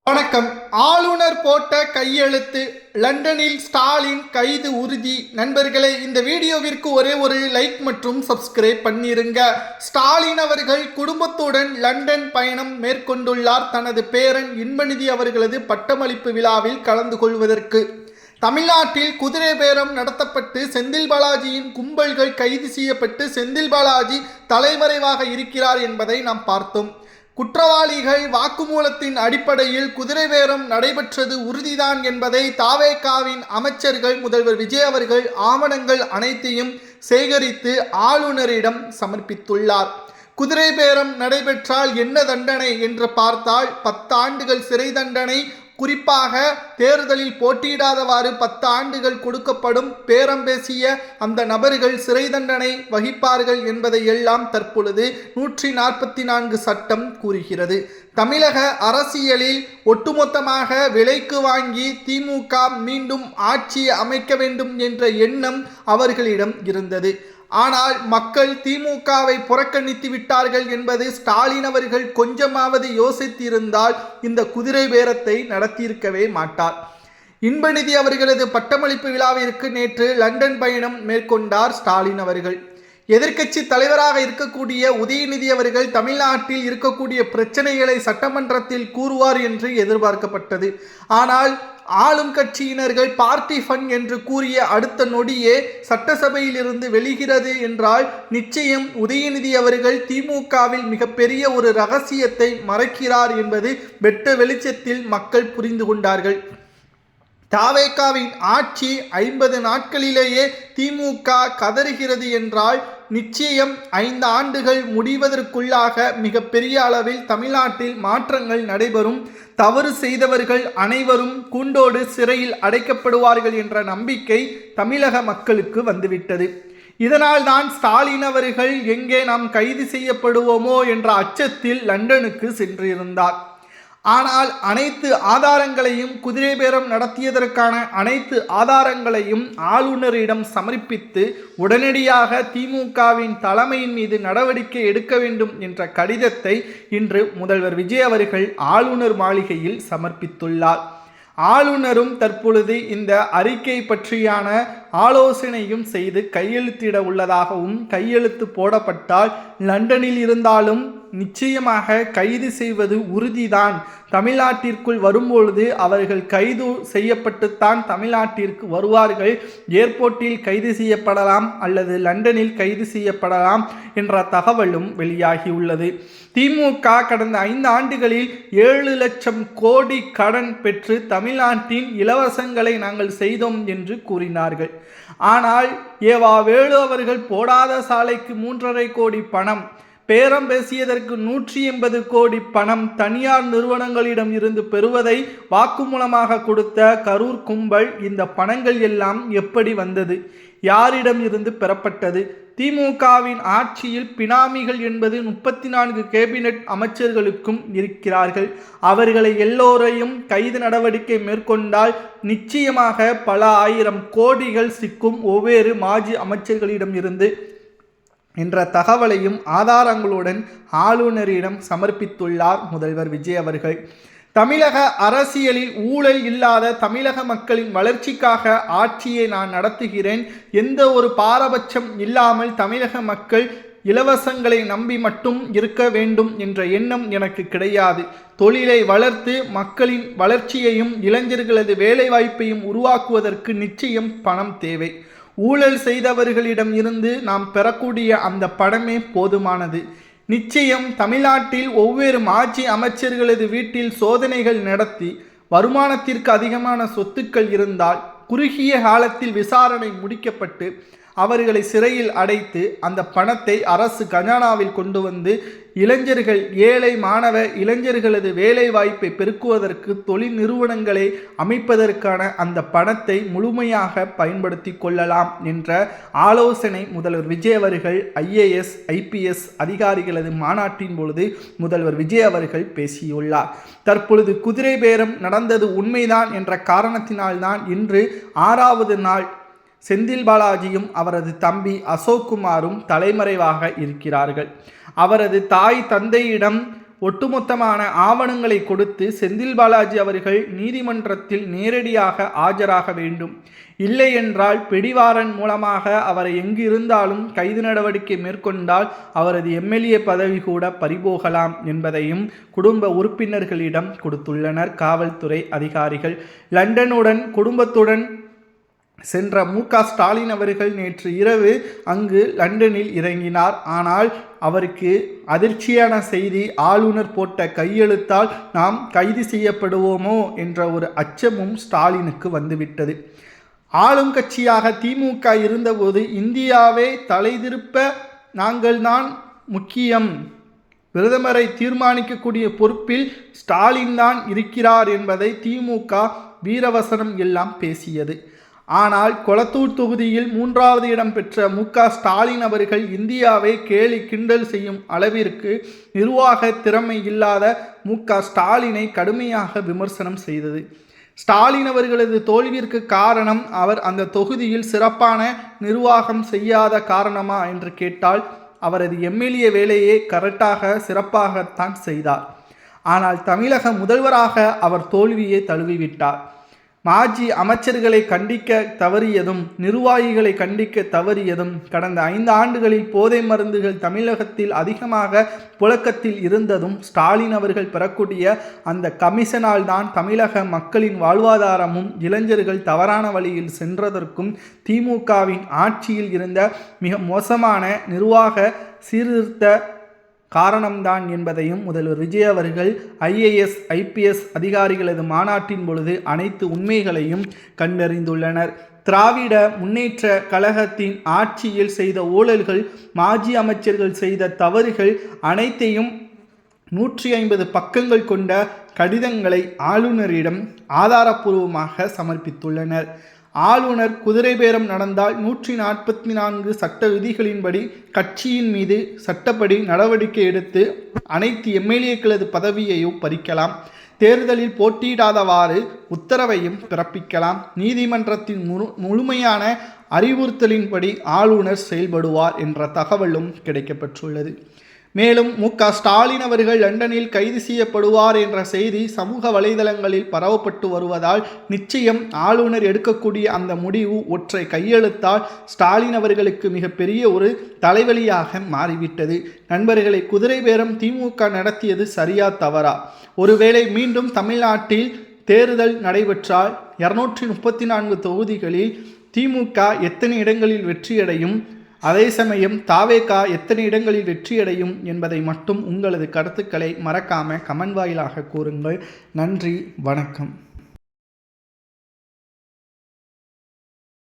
வணக்கம். ஆளுநர் போட்ட கையெழுத்து, லண்டனில் ஸ்டாலின் கைது உறுதி. நண்பர்களே, இந்த வீடியோவிற்கு ஒரே ஒரு லைக் மற்றும் சப்ஸ்கிரைப் பண்ணிருங்க. ஸ்டாலின் அவர்கள் குடும்பத்துடன் லண்டன் பயணம் மேற்கொண்டுள்ளார். தனது பேரன் இன்பநிதி அவர்களது பட்டமளிப்பு விழாவில் கலந்து கொள்வதற்கு. தமிழ்நாட்டில் குதிரை பேரம் நடத்தப்பட்டு செந்தில் பாலாஜியின் கும்பல்கள் கைது செய்யப்பட்டு செந்தில் பாலாஜி தலைமறைவாக இருக்கிறார் என்பதை நாம் பார்த்தோம். குற்றவாளிகள் வாக்குமூலத்தின் அடிப்படையில் குதிரை பேரம் நடைபெற்றது உறுதிதான் என்பதை தாவேகாவின் அமைச்சர்கள் முதல்வர் விஜய் அவர்கள் ஆவணங்கள் அனைத்தையும் சேகரித்து ஆளுநரிடம் சமர்ப்பித்துள்ளார். குதிரை பேரம் நடைபெற்றால் என்ன தண்டனை என்று பார்த்தால் 10 ஆண்டுகள் சிறை தண்டனை, குறிப்பாக தேர்தலில் போட்டியிடாதவாறு 10 ஆண்டுகள் கொடுக்கப்படும். பேரம் பேசிய அந்த நபர்கள் சிறை தண்டனை வகிப்பார்கள் என்பதை எல்லாம் தற்பொழுது 144 சட்டம் கூறுகிறது. தமிழக அரசியலில் ஒட்டுமொத்தமாக விலைக்கு வாங்கி திமுக மீண்டும் ஆட்சி அமைக்க வேண்டும் என்ற எண்ணம் அவர்களிடம் இருந்தது. ஆனால் மக்கள் திமுகவை புறக்கணித்து விட்டார்கள் என்பது ஸ்டாலின் அவர்கள் கொஞ்சமாவது யோசித்திருந்தால் இந்த குதிரை பேரத்தை நடத்தியிருக்கவே மாட்டார். இன்பநிதி அவர்களது பட்டமளிப்பு விழாவிற்கு நேற்று லண்டன் பயணம் மேற்கொண்டார் ஸ்டாலின் அவர்கள். எதிர்க்கட்சி தலைவராக இருக்கக்கூடிய உதயநிதி அவர்கள் தமிழ்நாட்டில் இருக்கக்கூடிய பிரச்சனைகளை சட்டமன்றத்தில் கூறுவார் என்று எதிர்பார்க்கப்பட்டது. ஆனால் ஆளும் கட்சியினர்கள் பார்ட்டி ஃபண்ட் என்று கூறிய அடுத்த நொடியே சட்டசபையில் இருந்து வெளிகிறது என்றால் நிச்சயம் உதயநிதி அவர்கள் திமுகவில் மிகப்பெரிய ஒரு ரகசியத்தை மறைக்கிறார் என்பது வெட்ட வெளிச்சத்தில் மக்கள் புரிந்து கொண்டார்கள். தாவேகாவின் ஆட்சி 50 நாட்களிலேயே திமுக கதறுகிறது என்றால் நிச்சயம் 5 ஆண்டுகள் முடிவதற்குள்ளாக மிகப்பெரிய அளவில் தமிழ்நாட்டில் மாற்றங்கள் நடைபெறும். தவறு செய்தவர்கள் அனைவரும் கூண்டோடு சிறையில் அடைக்கப்படுவார்கள் என்ற நம்பிக்கை தமிழக மக்களுக்கு வந்துவிட்டது. இதனால் தான் ஸ்டாலின் அவர்கள் எங்கே நாம் கைது செய்யப்படுவோமோ என்ற அச்சத்தில் லண்டனுக்கு சென்றிருந்தார். ஆனால் அனைத்து ஆதாரங்களையும், குதிரை பேரம் நடத்தியதற்கான அனைத்து ஆதாரங்களையும் ஆளுநரிடம் சமர்ப்பித்து உடனடியாக திமுகவின் தலைமையின் மீது நடவடிக்கை எடுக்க வேண்டும் என்ற கடிதத்தை இன்று முதல்வர் விஜய் அவர்கள் ஆளுநர் மாளிகையில் சமர்ப்பித்துள்ளார். ஆளுநரும் தற்பொழுது இந்த அறிக்கை பற்றியான ஆலோசனையும் செய்து கையெழுத்திட உள்ளதாகவும், கையெழுத்து போடப்பட்டால் லண்டனில் இருந்தாலும் நிச்சயமாக கைது செய்வது உறுதிதான். தமிழ்நாட்டிற்குள் வரும்பொழுது அவர்கள் கைது செய்யப்பட்டுத்தான் தமிழ்நாட்டிற்கு வருவார்கள். ஏர்போர்ட்டில் கைது செய்யப்படலாம் அல்லது லண்டனில் கைது செய்யப்படலாம் என்ற தகவலும் வெளியாகியுள்ளது. திமுக கடந்த 5 ஆண்டுகளில் 7 லட்சம் கோடி கடன் பெற்று தமிழ்நாட்டின் இலவசங்களை நாங்கள் செய்தோம் என்று கூறினார்கள். ஆனால் ஏவா வேலு அவர்கள் போடாத சாலைக்கு 3.5 கோடி பணம், பேரம் பேசியதற்கு 180 கோடி பணம் தனியார் நிறுவனங்களிடம் இருந்து பெறுவதை வாக்குமூலமாக கொடுத்த கரூர் கும்பல், இந்த பணங்கள் எல்லாம் எப்படி வந்தது? யாரிடம் இருந்து பெறப்பட்டது? திமுகவின் ஆட்சியில் பினாமிகள் என்பது 34 கேபினெட் அமைச்சர்களுக்கும் இருக்கிறார்கள். அவர்களை எல்லோரையும் கைது நடவடிக்கை மேற்கொண்டால் நிச்சயமாக பல ஆயிரம் கோடிகள் சிக்கும் ஒவ்வொரு மாஜி அமைச்சர்களிடம் இருந்து என்ற தகவலையும் ஆதாரங்களுடன் ஆளுநரிடம் சமர்ப்பித்துள்ளார் முதல்வர் விஜய் அவர்கள். தமிழக அரசியலில் ஊழல் இல்லாத தமிழக மக்களின் வளர்ச்சிக்காக ஆட்சியை நான் நடத்துகிறேன். எந்த ஒரு பாரபட்சம் இல்லாமல் தமிழக மக்கள் இலவசங்களை நம்பி மட்டும் இருக்க வேண்டும் என்ற எண்ணம் எனக்கு கிடையாது. தொழிலை வளர்த்து மக்களின் வளர்ச்சியையும் இளைஞர்களது வேலைவாய்ப்பையும் உருவாக்குவதற்கு நிச்சயம் பணம் தேவை. ஊழல் செய்தவர்களிடம் இருந்து நாம் பெறக்கூடிய அந்த பணமே போதுமானது. நிச்சயம் தமிழ்நாட்டில் ஒவ்வொரு மாஜி அமைச்சர்களது வீட்டில் சோதனைகள் நடத்தி வருமானத்திற்கு அதிகமான சொத்துக்கள் இருந்தால் குறுகிய காலத்தில் விசாரணை முடிக்கப்பட்டு அவர்களை சிறையில் அடைத்து அந்த பணத்தை அரசு கஜானாவில் கொண்டு வந்து இளைஞர்கள், ஏழை மாணவ இளைஞர்களது வேலை வாய்ப்பை பெருக்குவதற்கு தொழில் நிறுவனங்களை அமைப்பதற்கான அந்த பணத்தை முழுமையாக பயன்படுத்தி கொள்ளலாம் என்ற ஆலோசனை முதல்வர் விஜய் அவர்கள் IAS IPS அதிகாரிகளது மாநாட்டின் பொழுது முதல்வர் விஜய் அவர்கள் பேசியுள்ளார். தற்பொழுது குதிரை பேரம் நடந்தது உண்மைதான் என்ற காரணத்தினால்தான் இன்று 6வது நாள் செந்தில் பாலாஜியும் அவரது தம்பி அசோக்குமாரும் தலைமறைவாக இருக்கிறார்கள். அவரது தாய் தந்தையிடம் ஒட்டுமொத்தமான ஆவணங்களை கொடுத்து செந்தில் பாலாஜி அவர்கள் நீதிமன்றத்தில் நேரடியாக ஆஜராக வேண்டும். இல்லை என்றால் பிடிவாரன் மூலமாக அவரை எங்கு இருந்தாலும் கைது நடவடிக்கை மேற்கொண்டால் அவரது எம்எல்ஏ பதவி கூட பறிபோகலாம் என்பதையும் குடும்ப உறுப்பினர்களிடம் கொடுத்துள்ளனர் காவல்துறை அதிகாரிகள். லண்டனுடன் குடும்பத்துடன் சென்ற ஸ்டாலின் அவர்கள் நேற்று இரவு அங்கு லண்டனில் இறங்கினார். ஆனால் அவருக்கு அதிர்ச்சியான செய்தி, ஆளுநர் போட்ட கையெழுத்தால் நாம் கைது செய்யப்படுவோமோ என்ற ஒரு அச்சமும் ஸ்டாலினுக்கு வந்துவிட்டது. ஆளும் கட்சியாக திமுக இருந்தபோது இந்தியாவை தலைதிருப்ப நாங்கள் தான் முக்கியம், பிரதமரை தீர்மானிக்கக்கூடிய பொறுப்பில் ஸ்டாலின் தான் இருக்கிறார் என்பதை திமுக வீரவசனம் எல்லாம் பேசியது. ஆனால் கொளத்தூர் தொகுதியில் 3வது இடம் பெற்ற ஸ்டாலின் அவர்கள் இந்தியாவை கேலி கிண்டல் செய்யும் அளவிற்கு நிர்வாக திறமை இல்லாத ஸ்டாலினை கடுமையாக விமர்சனம் செய்தது. ஸ்டாலின் அவர்களது தோல்விற்கு காரணம் அவர் அந்த தொகுதியில் சிறப்பான நிர்வாகம் செய்யாத காரணமா என்று கேட்டால் அவரது எம்எல்ஏ வேலையை சிறப்பாகத்தான் செய்தார். ஆனால் தமிழக முதல்வராக அவர் தோல்வியை தழுவிவிட்டார். மாஜி அமைச்சர்களை கண்டிக்க தவறியதும் நிர்வாகிகளை கண்டிக்க தவறியதும் கடந்த 5 ஆண்டுகளில் போதை மருந்துகள் தமிழகத்தில் அதிகமாக புழக்கத்தில் இருந்ததும் ஸ்டாலின் அவர்கள் பெறக்கூடிய அந்த கமிஷனால் தான் தமிழக மக்களின் வாழ்வாதாரமும் இளைஞர்கள் தவறான வழியில் சென்றதற்கும் திமுகவின் ஆட்சியில் இருந்த மிக மோசமான நிர்வாக சீர்திருத்த காரணம்தான் என்பதையும் முதல்வர் விஜய் அவர்கள் IAS IPS அதிகாரிகளது மாநாட்டின் பொழுது அனைத்து உண்மைகளையும் கண்டறிந்துள்ளனர். திராவிட முன்னேற்ற கழகத்தின் ஆட்சியில் செய்த ஊழல்கள், மாஜி அமைச்சர்கள் செய்த தவறுகள் அனைத்தையும் 150 பக்கங்கள் கொண்ட கடிதங்களை ஆளுநரிடம் ஆதாரப்பூர்வமாக சமர்ப்பித்துள்ளனர். ஆளுநர் குதிரை பேரம் நடந்தால் 144 சட்ட விதிகளின்படி கட்சியின் மீது சட்டப்படி நடவடிக்கை எடுத்து அனைத்து எம்எல்ஏக்களது பதவியையும் பறிக்கலாம், தேர்தலில் போட்டியிடாதவாறு உத்தரவையும் பிறப்பிக்கலாம். நீதிமன்றத்தின் முழுமையான அறிவுறுத்தலின்படி ஆளுநர் செயல்படுவார் என்ற தகவலும் கிடைக்கப்பெற்றுள்ளது. மேலும் ஸ்டாலின் அவர்கள் லண்டனில் கைது செய்யப்படுவார் என்ற செய்தி சமூக வலைதளங்களில் பரவப்பட்டு வருவதால் நிச்சயம் ஆளுநர் எடுக்கக்கூடிய அந்த முடிவு ஒற்றை கையெழுத்தால் ஸ்டாலின் அவர்களுக்கு மிகப்பெரிய ஒரு தலைவலியாக மாறிவிட்டது. நண்பர்களை, குதிரை பேரம் திமுக நடத்தியது சரியா தவறா? ஒருவேளை மீண்டும் தமிழ்நாட்டில் தேர்தல் நடைபெற்றால் 234 தொகுதிகளில் திமுக எத்தனை இடங்களில் வெற்றியடையும், அதே சமயம் தாவேகா எத்தனை இடங்களில் வெற்றியடையும் என்பதை மட்டும் உங்களது கருத்துக்களை மறக்காமல் கமெண்ட் வாயிலாக கூறுங்கள். நன்றி, வணக்கம்.